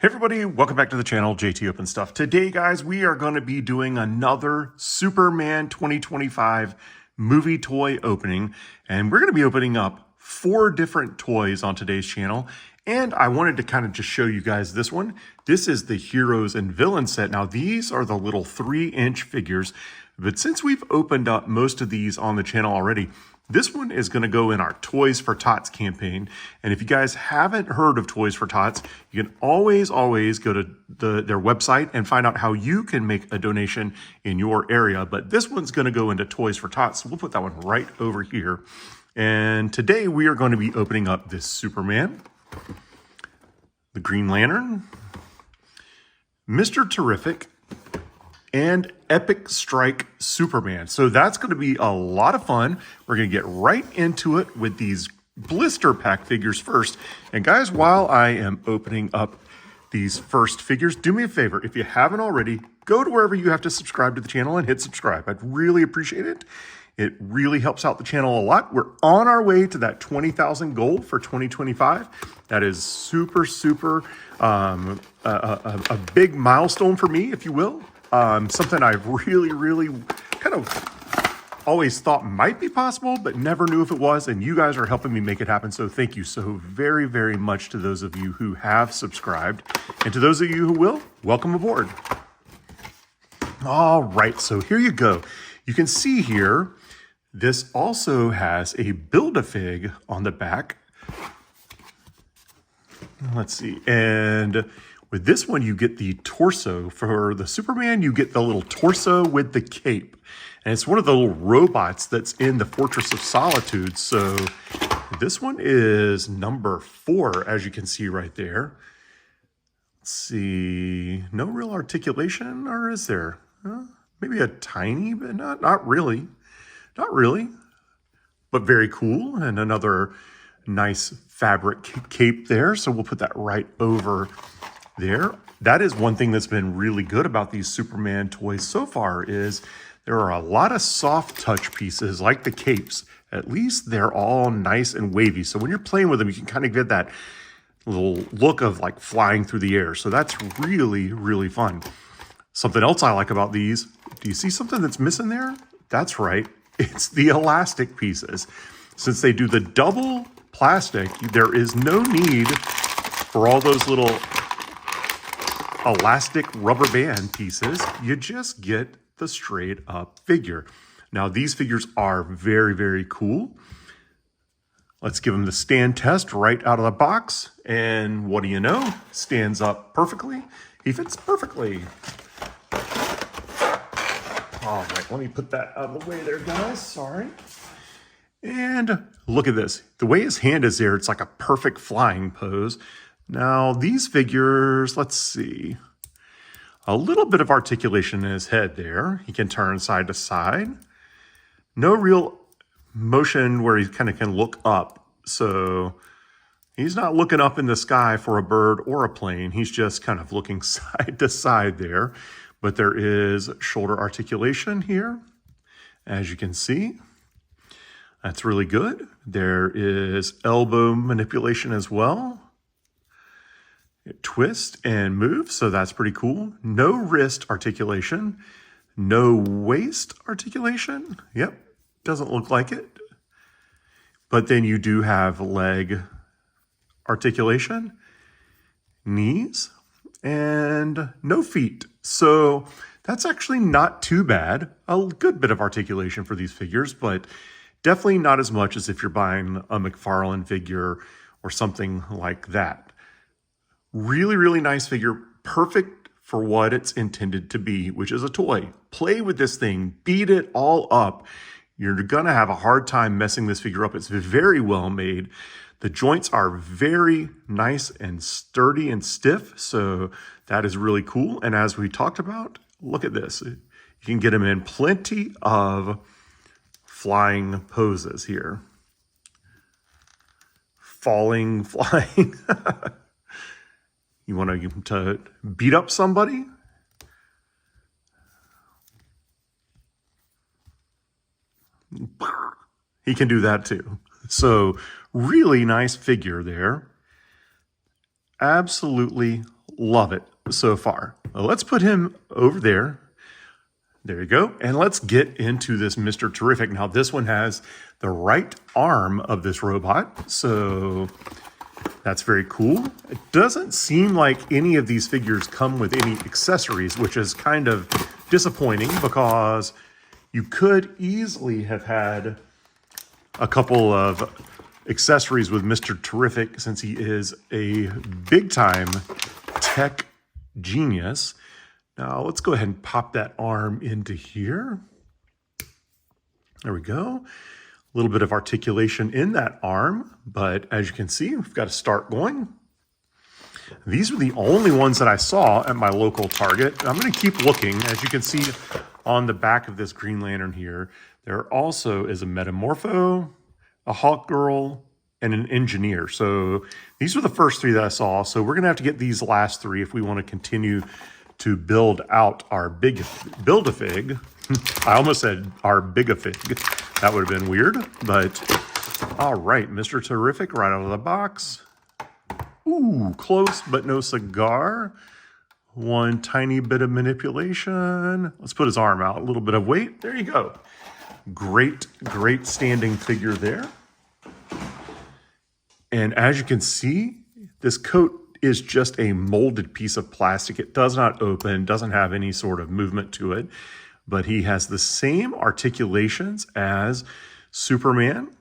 Hey everybody, welcome back to the channel, JT Open Stuff. Today, guys, we are going to be doing another Superman 2025 movie toy opening, and we're going to be opening up 4 different toys on today's channel. And I wanted to kind of just show you guys this one. This is the Heroes and Villains set. Now, these are the little 3-inch figures, but since we've opened up most of these on the channel already, this one is going to go in our Toys for Tots campaign. And if you guys haven't heard of Toys for Tots, you can always go to their website and find out how you can make a donation in your area. But this one's going to go into Toys for Tots, so we'll put that one right over here. And today we are going to be opening up this Superman, the Green Lantern, Mr. Terrific, and Epic Strike Superman. So that's going to be a lot of fun. We're going to get right into it with these blister pack figures first. And guys, while I am opening up these first figures, do me a favor. If you haven't already, go to wherever you have to subscribe to the channel and hit subscribe. I'd really appreciate it. It really helps out the channel a lot. We're on our way to that 20,000 goal for 2025. That is super a big milestone for me, if you will. Something I've really kind of always thought might be possible, but never knew if it was, and you guys are helping me make it happen. So thank you so very much to those of you who have subscribed, and to those of you who will, welcome aboard. All right, so here you go. You can see here, this also has a Build-A-Fig on the back. Let's see, and with this one, you get the torso. For the Superman, you get the little torso with the cape. And it's one of the little robots that's in the Fortress of Solitude. So this one is number 4, as you can see right there. Let's see, no real articulation, or is there? Maybe a tiny, but not really. Not really, but very cool. And another nice fabric cape there. So we'll put that right over there. That is one thing that's been really good about these Superman toys so far, is there are a lot of soft touch pieces like the capes. At least they're all nice and wavy. So when you're playing with them, you can kind of get that little look of like flying through the air. So that's really fun. Something else I like about these, do you see something that's missing there? That's right. It's the elastic pieces. Since they do the double plastic, there is no need for all those little elastic rubber band pieces. You just get the straight up figure. Now these figures are very cool. Let's give them the stand test right out of the box. And what do you know? Stands up perfectly. He fits perfectly. All right, let me put that out of the way there, guys. Sorry. And look at this. The way his hand is there, it's like a perfect flying pose. Now, these figures, let's see. A little bit of articulation in his head there. He can turn side to side. No real motion where he kind of can look up. So he's not looking up in the sky for a bird or a plane. He's just kind of looking side to side there. But there is shoulder articulation here, as you can see. That's really good. There is elbow manipulation as well. It twists and moves, so that's pretty cool. No wrist articulation. No waist articulation. Yep, doesn't look like it. But then you do have leg articulation, knees, and no feet. So that's actually not too bad. A good bit of articulation for these figures, but definitely not as much as if you're buying a McFarlane figure or something like that. Really nice figure. Perfect for what it's intended to be, which is a toy. Play with this thing. Beat it all up. You're going to have a hard time messing this figure up. It's very well made. The joints are very nice and sturdy and stiff, so that is really cool. And as we talked about, look at this. You can get him in plenty of flying poses here. Falling, flying. You want to beat up somebody? He can do that too. So really nice figure there. Absolutely Love it so far. Well, let's put him over there. There you go. And let's get into this Mr. Terrific. Now, this one has the right arm of this robot. So that's very cool. It doesn't seem like any of these figures come with any accessories, which is kind of disappointing because you could easily have had a couple of accessories with Mr. Terrific since he is a big-time tech genius. Now, let's go ahead and pop that arm into here. There we go. A little bit of articulation in that arm, but as you can see, we've got to start going. These were the only ones that I saw at my local Target. I'm going to keep looking. As you can see on the back of this Green Lantern here, there also is a Metamorpho, a Hawk Girl, and an Engineer. So these were the first three that I saw. So we're going to have to get these last three if we want to continue to build out our big Build-A-Fig. I almost said our Big-A-Fig. That would have been weird, but all right, Mr. Terrific right out of the box. Ooh, close, but no cigar. One tiny bit of manipulation. Let's put his arm out, a little bit of weight. There you go. Great, great standing figure there. And as you can see, this coat is just a molded piece of plastic. It does not open, doesn't have any sort of movement to it, but he has the same articulations as Superman.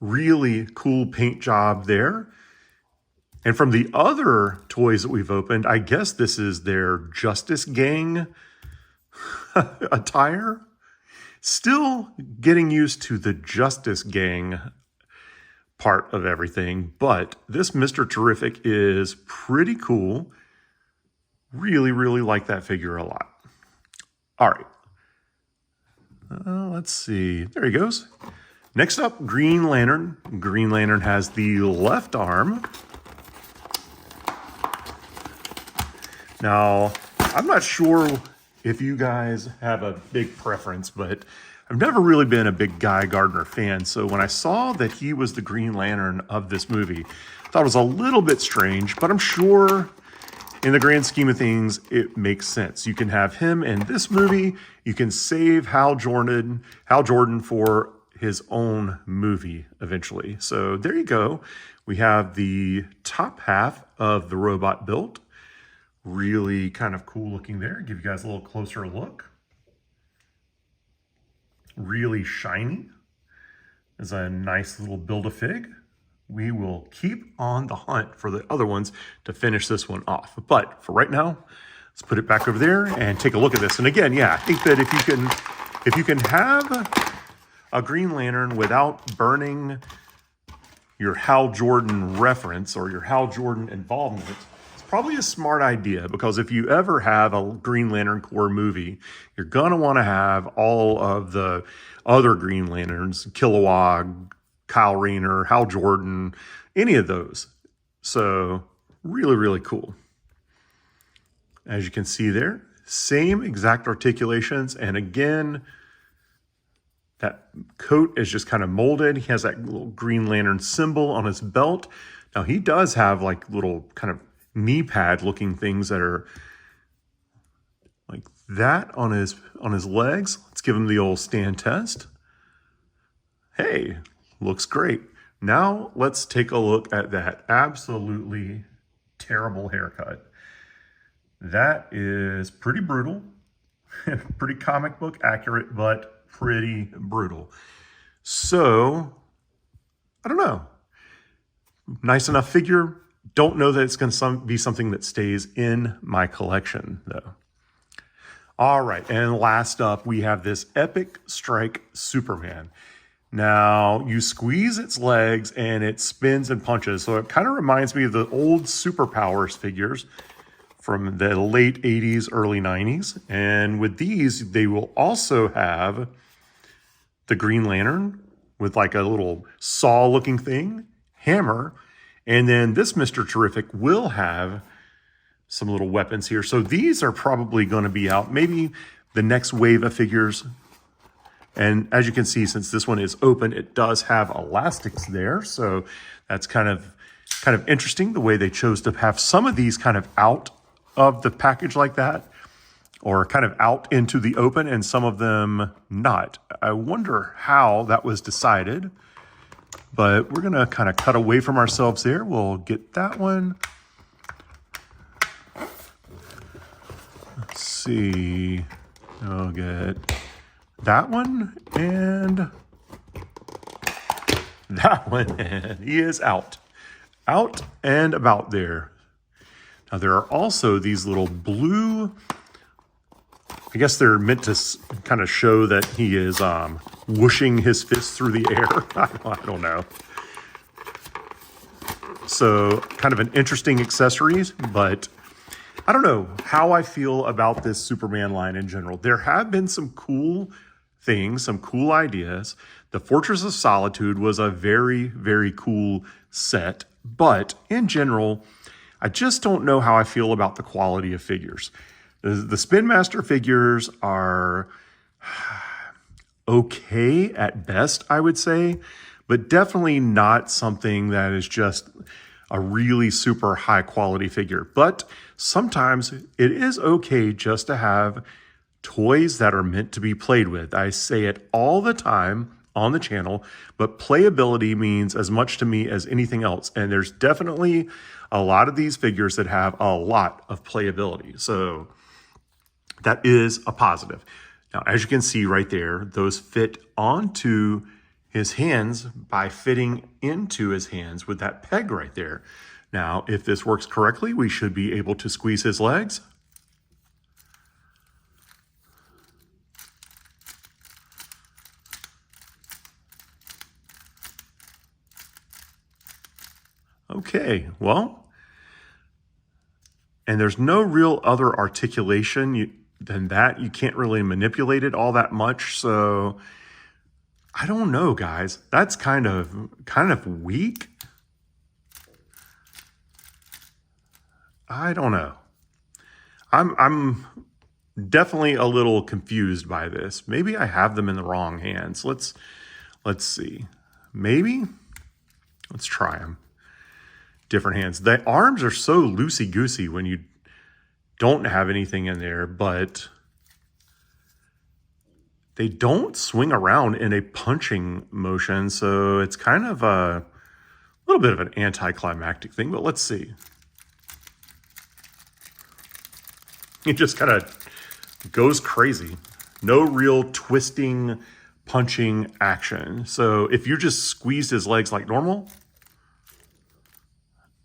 Really cool paint job there. And from the other toys that we've opened, I guess this is their Justice Gang attire. Still getting used to the Justice Gang part of everything, but this Mr. Terrific is pretty cool. Really, really like that figure a lot. All right. Let's see. There he goes. Next up, Green Lantern. Green Lantern has the left arm. Now, I'm not sure if you guys have a big preference, but I've never really been a big Guy Gardner fan. So when I saw that he was the Green Lantern of this movie, I thought it was a little bit strange, but I'm sure in the grand scheme of things, it makes sense. You can have him in this movie. You can save Hal Jordan for his own movie eventually. So there you go. We have the top half of the robot built. Really kind of cool looking there. Give you guys a little closer look. Really shiny. Is a nice little Build-A-Fig. We will keep on the hunt for the other ones to finish this one off. But for right now, let's put it back over there and take a look at this. And again, yeah, I think that if you can have a Green Lantern without burning your Hal Jordan reference or your Hal Jordan involvement, it's probably a smart idea, because if you ever have a Green Lantern Corps movie, you're going to want to have all of the other Green Lanterns, Kilowog, Kyle Rayner, Hal Jordan, any of those. So really, really cool. As you can see there, same exact articulations. And again, that coat is just kind of molded. He has that little Green Lantern symbol on his belt. Now he does have like little kind of knee pad looking things that are like that on his legs. Let's give him the old stand test. Hey, looks great. Now let's take a look at that absolutely terrible haircut. That is pretty brutal, pretty comic book accurate, but pretty brutal. So, I don't know. Nice enough figure. Don't know that it's going to be something that stays in my collection, though. All right, and last up, we have this Epic Strike Superman. Now, you squeeze its legs and it spins and punches. So it kind of reminds me of the old Superpowers figures from the late 80s, early 90s. And with these, they will also have the Green Lantern with like a little saw-looking thing, hammer. And then this Mr. Terrific will have some little weapons here. So these are probably going to be out maybe the next wave of figures. And as you can see, since this one is open, it does have elastics there. So that's kind of kind of interesting the way they chose to have some of these kind of out of the package like that, or kind of out into the open, and some of them not. I wonder how that was decided, but we're gonna kind of cut away from ourselves there. We'll get that one. Let's see, I'll get that one and that one, and he is out and about there. Now there are also these little blue, I guess they're meant to kind of show that he is whooshing his fist through the air. I don't know. So kind of an interesting accessories, but I don't know how I feel about this Superman line in general. There have been some cool things, some cool ideas. The Fortress of Solitude was a very, very cool set, but in general, I just don't know how I feel about the quality of figures. The Spin Master figures are okay at best, I would say, but definitely not something that is just a really super high quality figure. But sometimes it is okay just to have toys that are meant to be played with. I say it all the time on the channel, but playability means as much to me as anything else. And there's definitely a lot of these figures that have a lot of playability. So that is a positive. Now, as you can see right there, those fit onto his hands by fitting into his hands with that peg right there. Now, if this works correctly, we should be able to squeeze his legs. Okay, well, and there's no real other articulation than that. You can't really manipulate it all that much, so I don't know, guys. That's kind of weak. I don't know. I'm definitely a little confused by this. Maybe I have them in the wrong hands. Let's see. Maybe let's try them. Different hands. The arms are so loosey-goosey when you don't have anything in there, but they don't swing around in a punching motion, so it's kind of a little bit of an anticlimactic thing, but let's see. It just kind of goes crazy. No real twisting, punching action. So if you just squeezed his legs like normal,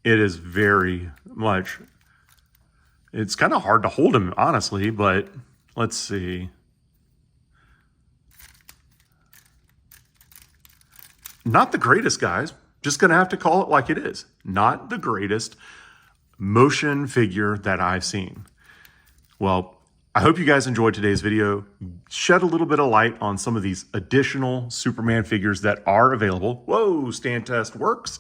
it is very much, it's kind of hard to hold him, honestly, but let's see. Not the greatest, guys. Just going to have to call it like it is. Not the greatest motion figure that I've seen. Well, I hope you guys enjoyed today's video. Shed a little bit of light on some of these additional Superman figures that are available. Whoa, stand test works.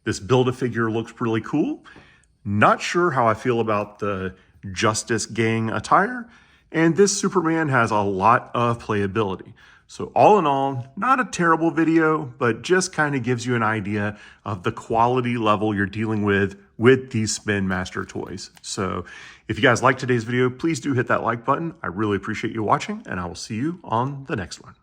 This Build-A-Figure looks really cool. Not sure how I feel about the Justice Gang attire. And this Superman has a lot of playability. So all in all, not a terrible video, but just kind of gives you an idea of the quality level you're dealing with these Spin Master toys. So if you guys liked today's video, please do hit that like button. I really appreciate you watching, and I will see you on the next one.